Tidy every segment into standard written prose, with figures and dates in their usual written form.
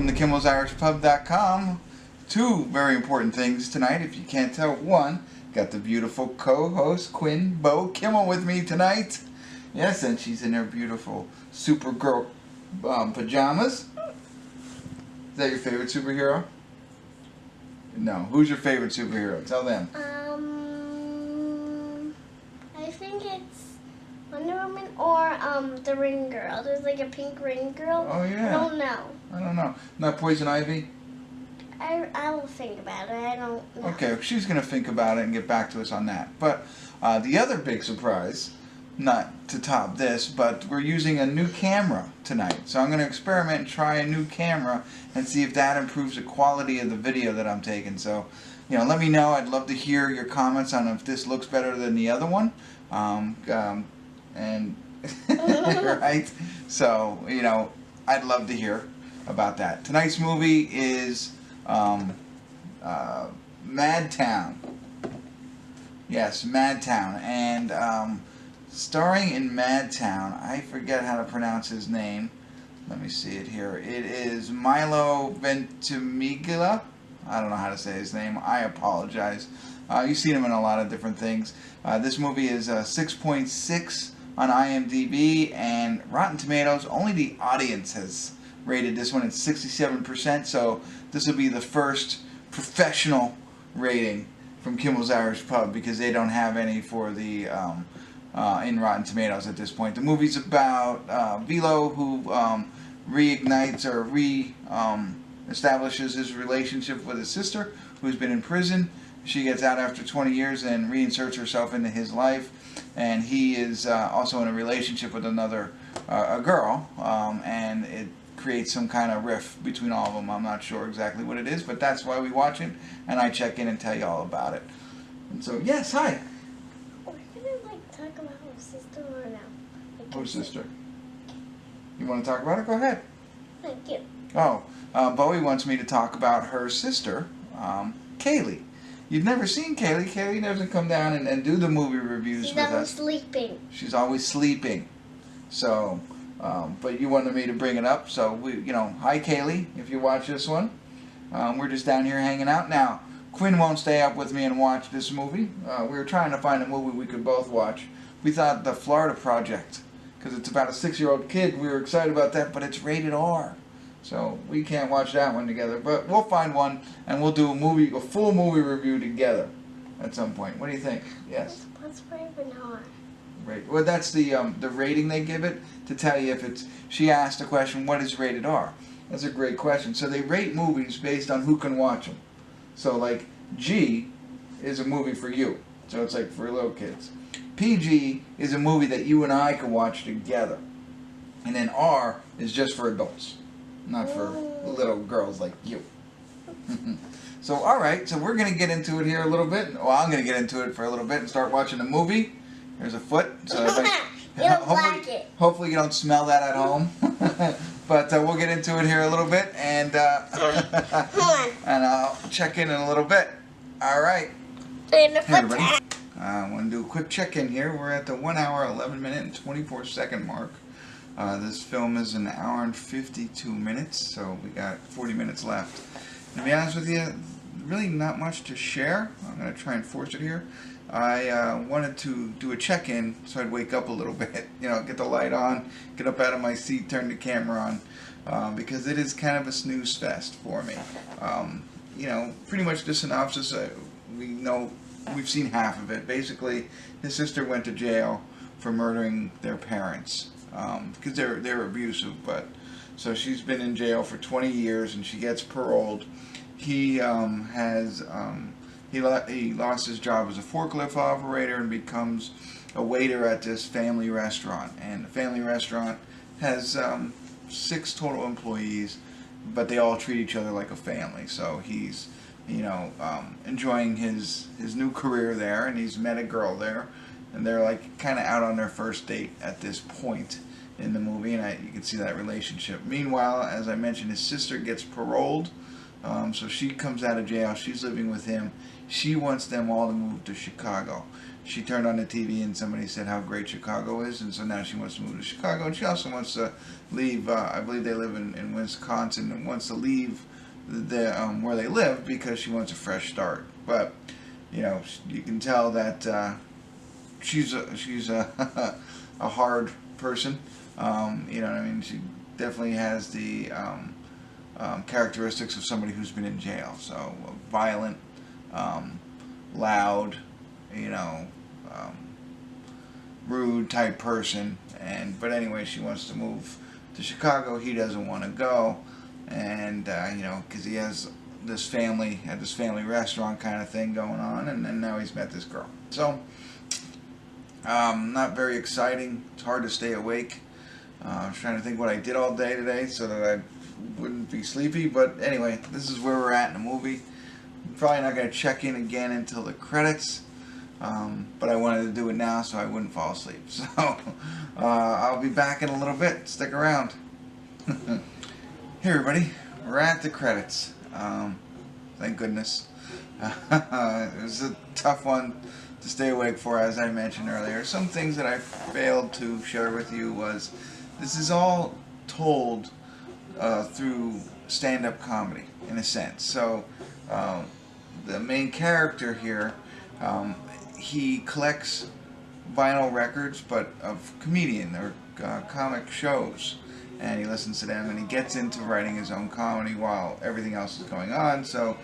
to KimmelsIrishPub.com. Two very important things tonight, if you can't tell. One, got the beautiful co-host Bo Kimmel with me tonight. Yes, and she's in her beautiful Supergirl pajamas. Is that your favorite superhero? No. Who's your favorite superhero? Tell them. I think it's Wonder Woman or the Ring Girl. There's like a pink Ring Girl. Oh yeah. I don't know. Not Poison Ivy? I will think about it. I don't know. Okay, she's going to think about it and get back to us on that. But the other big surprise, not to top this, but we're using a new camera tonight. So I'm going to experiment and try a new camera and see if that improves the quality of the video that I'm taking. So, let me know. I'd love to hear your comments on if this looks better than the other one. And right? So, I'd love to hear about that. Tonight's movie is Madtown. Yes, Madtown. And starring in Madtown, I forget how to pronounce his name. Let me see it here. It is Milo Ventimiglia. I don't know how to say his name. I apologize. You've seen him in a lot of different things. This movie is 6.6 on IMDb, and Rotten Tomatoes, only the audience has rated this one at 67%, so this will be the first professional rating from Kimmel's Irish Pub, because they don't have any for the in Rotten Tomatoes at this point. The movie's about Velo, who reignites or establishes his relationship with his sister, who's been in prison. She gets out after 20 years and reinserts herself into his life, and he is also in a relationship with another a girl, and it create some kind of rift between all of them. I'm not sure exactly what it is, but that's why we watch it, and I check in and tell you all about it. And so, yes, hi. We're gonna talk about her sister or no? Who's sister? You want to talk about it? Go ahead. Thank you. Oh, Bowie wants me to talk about her sister, Kaylee. You've never seen Kaylee. Kaylee doesn't come down and do the movie reviews with us. She's always sleeping. She's always sleeping. So. But you wanted me to bring it up, so hi Kaylee, if you watch this one. We're just down here hanging out. Now, Quinn won't stay up with me and watch this movie. We were trying to find a movie we could both watch. We thought The Florida Project, because it's about a 6-year-old kid. We were excited about that, but it's rated R. So we can't watch that one together. But we'll find one, and we'll do a full movie review together at some point. What do you think? Yes? What's rated R? Right. Well, that's the rating they give it to tell you if it's. She asked the question, "What is rated R?" That's a great question. So they rate movies based on who can watch them. So like G is a movie for you, so it's like for little kids. PG is a movie that you and I can watch together, and then R is just for adults, not for little girls like you. So all right, so we're gonna get into it here a little bit. Well, I'm gonna get into it for a little bit and start watching the movie. There's a foot. So hopefully you don't smell that at home. But we'll get into it here a little bit, and and I'll check in a little bit. All right. Hey everybody. I want to do a quick check-in here. We're at the 1 hour, 11 minute, and 24 second mark. This film is an hour and 52 minutes, so we got 40 minutes left. And to be honest with you, really not much to share. I'm going to try and force it here. I wanted to do a check-in so I'd wake up a little bit, get the light on, get up out of my seat, turn the camera on, because it is kind of a snooze fest for me. Pretty much the synopsis, we've seen half of it. Basically, his sister went to jail for murdering their parents, because they're abusive, so she's been in jail for 20 years and she gets paroled. He He lost his job as a forklift operator and becomes a waiter at this family restaurant. And the family restaurant has 6 total employees, but they all treat each other like a family. So he's, enjoying his new career there, and he's met a girl there, and they're like kind of out on their first date at this point in the movie, and you can see that relationship. Meanwhile, as I mentioned, his sister gets paroled So she comes out of jail. She's living with him. She wants them all to move to Chicago. She turned on the TV and somebody said how great Chicago is, and so now she wants to move to Chicago. And she also wants to leave. I believe they live in Wisconsin, and wants to leave where they live because she wants a fresh start. But you know, you can tell that she's a a hard person. You know what I mean? She definitely has the characteristics of somebody who's been in jail. So violent, loud, you know, rude type person. But anyway, she wants to move to Chicago. He doesn't want to go, and you know, because he has this family at this family restaurant kind of thing going on, and then now he's met this girl. So not very exciting. It's hard to stay awake. I was trying to think what I did all day today so that I wouldn't be sleepy, but anyway, this is where we're at in the movie. I'm probably not going to check in again until the credits, but I wanted to do it now so I wouldn't fall asleep. So I'll be back in a little bit. Stick around. Hey everybody, we're at the credits. Thank goodness. It was a tough one to stay awake for, as I mentioned earlier. Some things that I failed to share with you was this is all told through stand-up comedy, in a sense. So the main character here, he collects vinyl records, but of comedian or comic shows, and he listens to them, and he gets into writing his own comedy while everything else is going on. So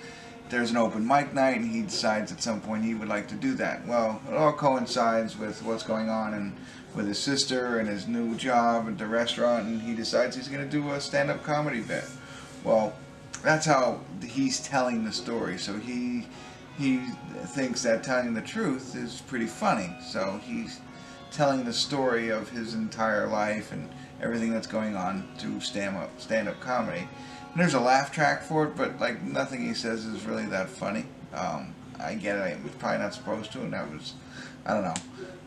there's an open mic night, and he decides at some point he would like to do that. Well, it all coincides with what's going on and with his sister and his new job at the restaurant, and he decides he's going to do a stand-up comedy bit. Well, that's how he's telling the story. So he thinks that telling the truth is pretty funny. So he's telling the story of his entire life and everything that's going on through stand-up comedy. And there's a laugh track for it, but like nothing he says is really that funny. I get it. I was probably not supposed to, and that was, I don't know,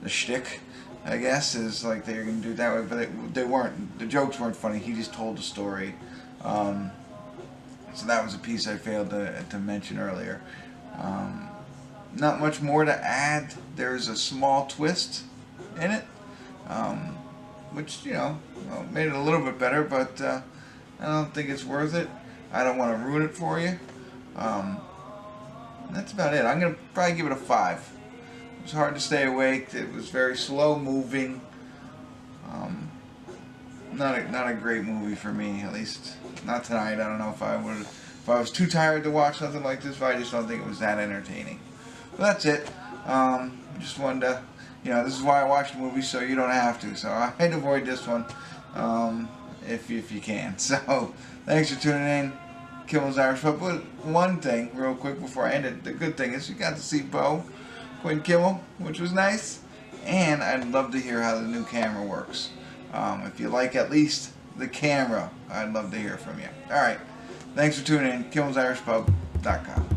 the shtick, I guess, is like they're going to do it that way, but they weren't. The jokes weren't funny. He just told the story. So that was a piece I failed to mention earlier. Not much more to add. There's a small twist in it, which, you know, made it a little bit better, but I don't think it's worth it. I don't want to ruin it for you. That's about it. I'm going to probably give it a 5. It was hard to stay awake. It was very slow moving. Not a great movie for me, at least not tonight. I don't know if I was too tired to watch something like this, but I just don't think it was that entertaining. But that's it. Just wanted to, you know, this is why I watch the movie, so you don't have to. So I'd avoid this one if you can. So thanks for tuning in. Kimmel's Irish Pub. But one thing, real quick before I end it, the good thing is you got to see Bo, Quinn Kimmel, which was nice. And I'd love to hear how the new camera works. If you like at least the camera, I'd love to hear from you. Alright, thanks for tuning in. KimmelsIrishPub.com